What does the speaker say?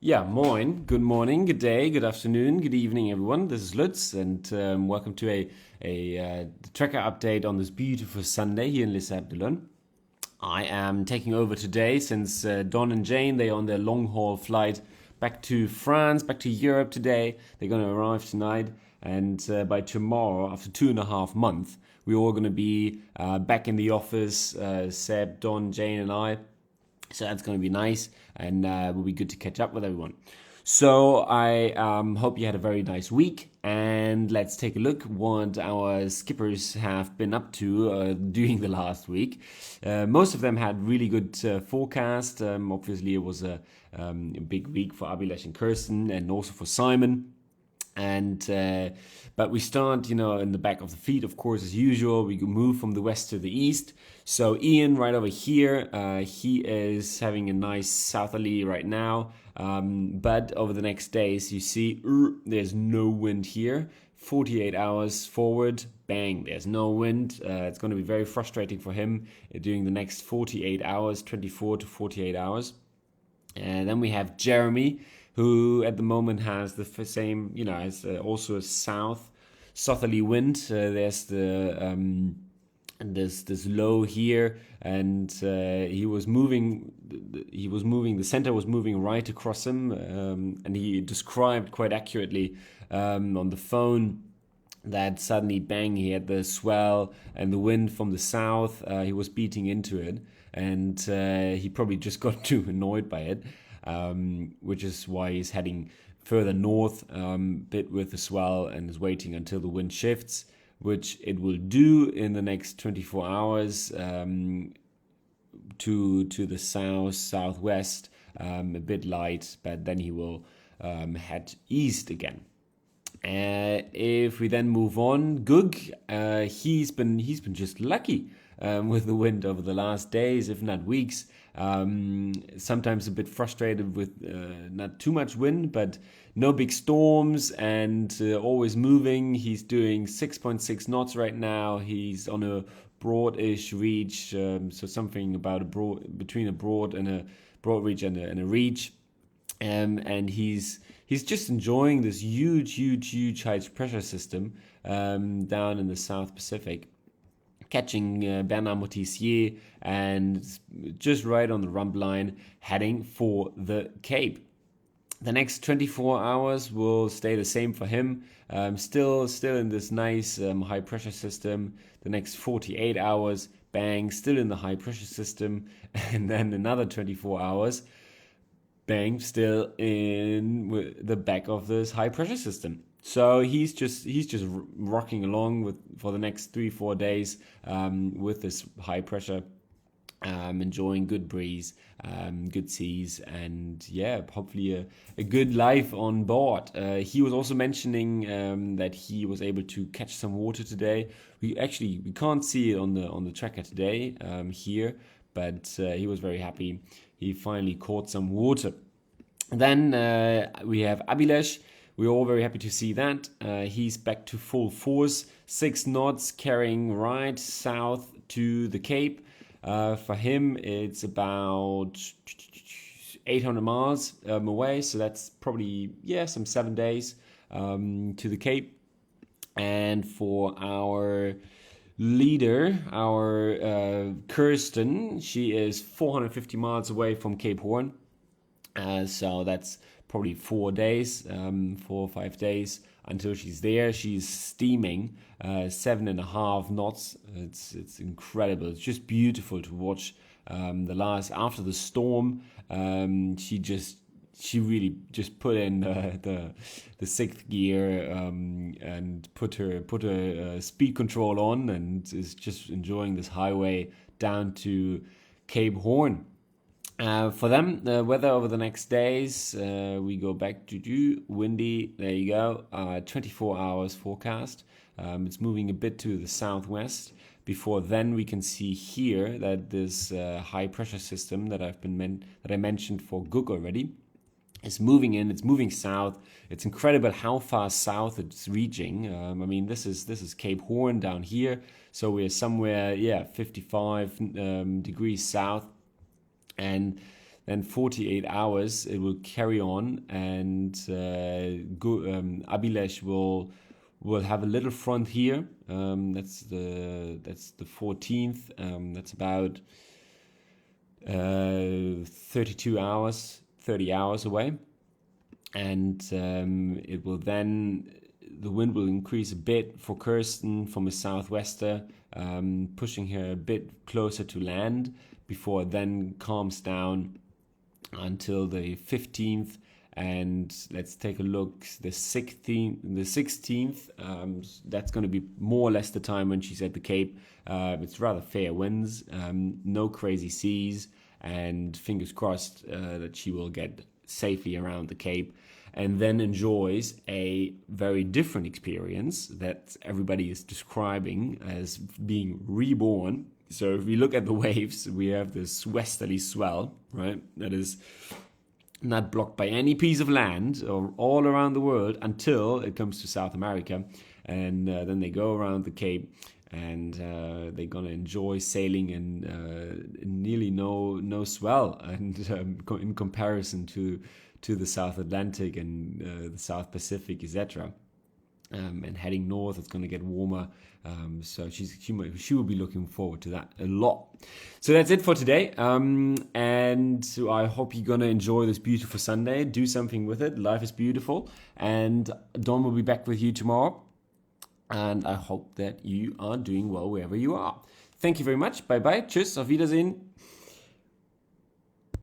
Yeah, moin, good morning, good day, good afternoon, good evening, everyone. This is Lutz, and welcome to a tracker update on this beautiful Sunday here in Lissabon. I am taking over today since Don and Jane, they are on their long haul flight back to France, back to Europe today. They're going to arrive tonight, and by tomorrow, after 2.5 months, we're all going to be back in the office. Seb, Don, Jane, and I. So that's going to be nice, and will be good to catch up with everyone. So I hope you had a very nice week, and let's take a look what our skippers have been up to during the last week. Most of them had really good forecast. Obviously, it was a big week for Abilish and Kirsten, and also for Simon. And but we start, in the back of the feet, of course, as usual. We move from the west to the east. So Ian, right over here, he is having a nice southerly right now. But over the next days, you see, there's no wind here. 48 hours forward, bang, there's no wind. It's going to be very frustrating for him during the next 48 hours, 24 to 48 hours. And then we have Jeremy, who at the moment has the same, has also a southerly wind. There's the this low here, and he was moving. The center was moving right across him, and he described quite accurately on the phone that suddenly, bang, he had the swell and the wind from the south. He was beating into it, and he probably just got too annoyed by it, which is why he's heading further north, bit with the swell, and is waiting until the wind shifts, which it will do in the next 24 hours to the southwest, a bit light, but then he will head east again. If we then move on, Goog, he's been just lucky with the wind over the last days, if not weeks. Sometimes a bit frustrated with not too much wind, but no big storms, and always moving. He's doing 6.6 knots right now. He's on a broadish reach, so something about between a broad reach and a reach. And he's just enjoying this huge high pressure system down in the South Pacific, catching Bernard Moitessier, and just right on the rump line, heading for the Cape. The next 24 hours will stay the same for him. Still in this nice high pressure system. The next 48 hours, bang, still in the high pressure system, and then another 24 hours. Bang, still in the back of this high pressure system. So he's just rocking along for the next 3-4 days with this high pressure, enjoying good breeze, good seas, and hopefully a good life on board. He was also mentioning that he was able to catch some water today. We can't see it on the tracker today here, but he was very happy. He finally caught some water. Then we have Abilish. We're all very happy to see that. He's back to full force, 6 knots, carrying right south to the Cape. For him, it's about 800 miles away, so that's probably, some 7 days to the Cape. And for our leader, our Kirsten, she is 450 miles away from Cape Horn. So that's probably 4 days, 4 or 5 days until she's there. She's steaming 7.5 knots. It's incredible. It's just beautiful to watch. After the storm, she really just put in the sixth gear and put her speed control on, and is just enjoying this highway down to Cape Horn. For them, the weather over the next days, we go back to windy. There you go. 24 hours forecast. It's moving a bit to the southwest. Before then, we can see here that this high pressure system that I mentioned for Goog already is moving in. It's moving south. It's incredible how far south it's reaching. This is Cape Horn down here, so we're somewhere 55 degrees south. And then 48 hours it will carry on, and Abilish will have a little front here. That's the 14th. That's about 32 hours, 30 hours away, and it will then, the wind will increase a bit for Kirsten from a southwester, pushing her a bit closer to land before it then calms down until the 15th. And let's take a look, the 16th, that's going to be more or less the time when she's at the Cape. It's rather fair winds, no crazy seas, and fingers crossed that she will get safely around the Cape, and then enjoys a very different experience that everybody is describing as being reborn. So if we look at the waves, we have this westerly swell, right? That is not blocked by any piece of land or all around the world until it comes to South America, and then they go around the Cape, and they're gonna enjoy sailing in nearly no swell, and in comparison to the South Atlantic and the South Pacific, etc. And heading north, it's going to get warmer. So she will be looking forward to that a lot. So that's it for today. And so I hope you're going to enjoy this beautiful Sunday. Do something with it. Life is beautiful. And Don will be back with you tomorrow. And I hope that you are doing well wherever you are. Thank you very much. Bye-bye. Tschüss. Auf Wiedersehen.